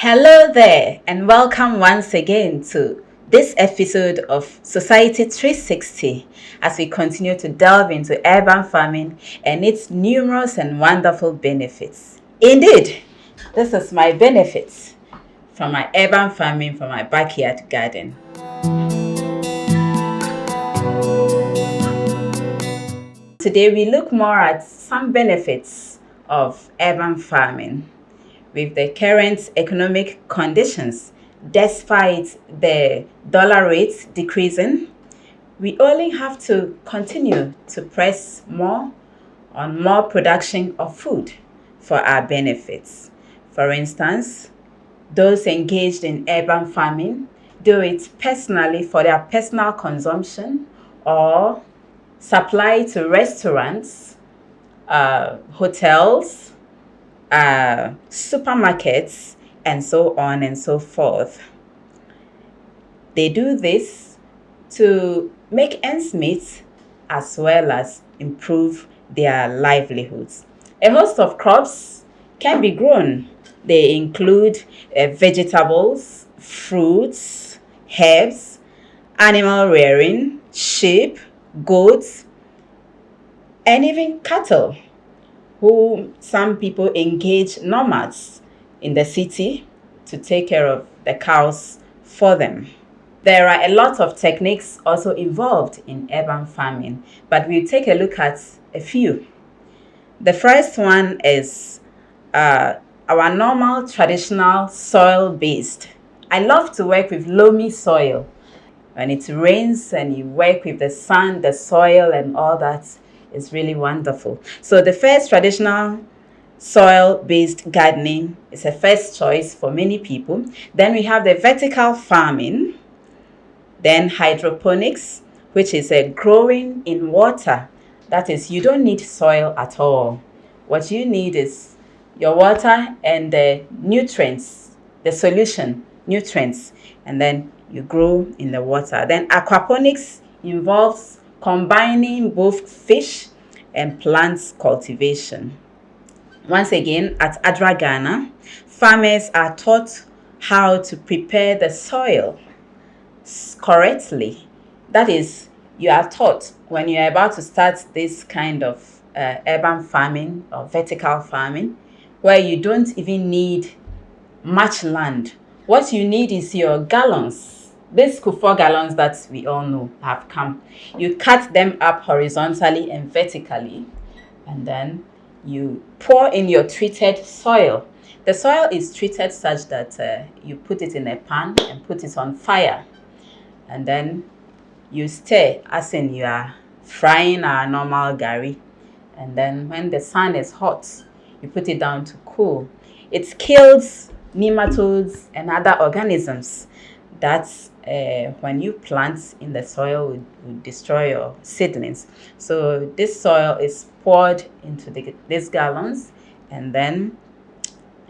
Hello there, and welcome once again to this episode of Society 360 as we continue to delve into urban farming and its numerous and wonderful benefits. Indeed, this is my benefits from my urban farming from my backyard garden. Today, we look more at some benefits of urban farming. With the current economic conditions, despite the dollar rate decreasing, we only have to continue to press more on more production of food for our benefits. For instance, those engaged in urban farming do it personally for their personal consumption or supply to restaurants, hotels, supermarkets, and so on and so forth. They do this to make ends meet as well as improve their livelihoods. A host of crops can be grown. They include vegetables, fruits, herbs, animal rearing, sheep, goats, and even cattle, who some people engage nomads in the city to take care of the cows for them. There are a lot of techniques also involved in urban farming, but we'll take a look at a few. The first one is our normal traditional soil-based. I love to work with loamy soil. When it rains and you work with the sun, the soil, and all that, it's really wonderful. So the first traditional soil-based gardening is a first choice for many people. Then we have the vertical farming, then hydroponics, which is a growing in water. That is, you don't need soil at all. What you need is your water and the nutrients, the solution, nutrients, and then you grow in the water. Then aquaponics involves combining both fish and plants cultivation. Once again, at Accra, Ghana, farmers are taught how to prepare the soil correctly. That is, you are taught when you are about to start this kind of urban farming or vertical farming, where you don't even need much land. What you need is your gallons. These Kufor gallons that we all know have come. You cut them up horizontally and vertically, and then you pour in your treated soil. The soil is treated such that you put it in a pan and put it on fire, and then you stir as in you are frying our normal gari. And then when the sun is hot, you put it down to cool. It kills nematodes and other organisms that when you plant in the soil would destroy your seedlings. So this soil is poured into these gallons, and then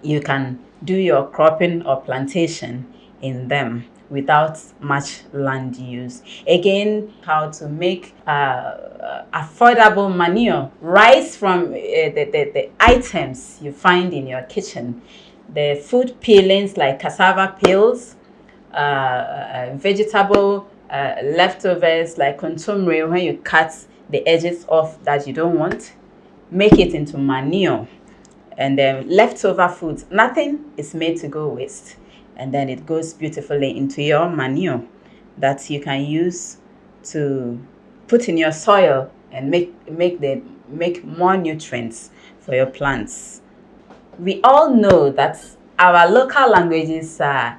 you can do your cropping or plantation in them without much land use. Again, how to make affordable manure right from the items you find in your kitchen. The food peelings like cassava peels, vegetable leftovers like contumely, when you cut the edges off that you don't want, make it into manure. And then leftover foods, nothing is made to go waste. And then it goes beautifully into your manure that you can use to put in your soil and make more nutrients for your plants. We all know that our local languages are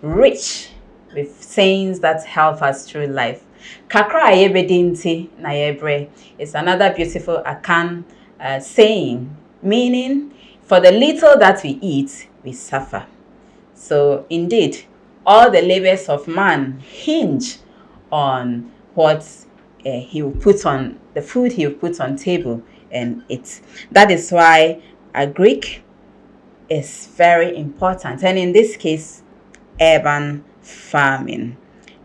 rich with sayings that help us through life. Kakra ayebedinti na yebre is another beautiful Akan saying, meaning for the little that we eat, we suffer. So indeed, all the labors of man hinge on what he will put on, the food he will put on table and eat. That is why agric is very important. And in this case, urban farming.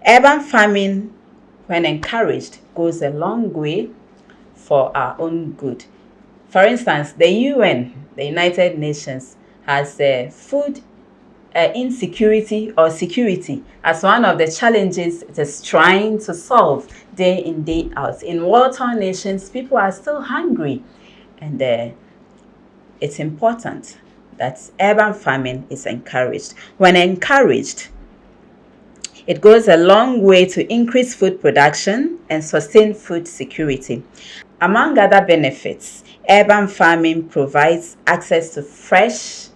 Urban farming, when encouraged, goes a long way for our own good. For instance, the UN, the United Nations, has a food insecurity or security as one of the challenges it is trying to solve day in, day out. In war-torn nations, people are still hungry, and it's important that urban farming is encouraged. When encouraged, it goes a long way to increase food production and sustain food security. Among other benefits, urban farming provides access to fresh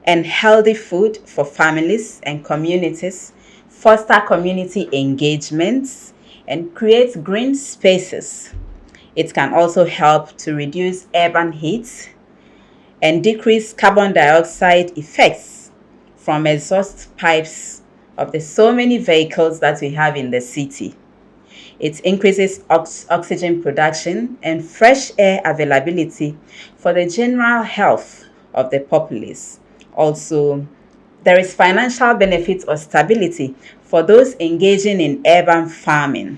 and healthy food for families and communities, foster community engagements, and create green spaces. It can also help to reduce urban heat and decrease carbon dioxide effects from exhaust pipes of the so many vehicles that we have in the city. It increases oxygen production and fresh air availability for the general health of the populace. Also, there is financial benefit or stability for those engaging in urban farming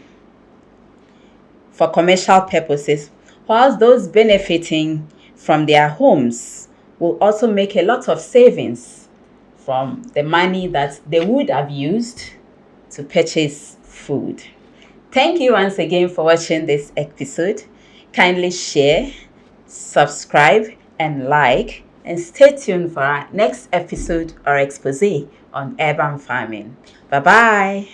for commercial purposes, whilst those benefiting from their homes will also make a lot of savings from the money that they would have used to purchase food. Thank you once again for watching this episode. Kindly share, subscribe, and like, and stay tuned for our next episode or expose on urban farming. Bye bye.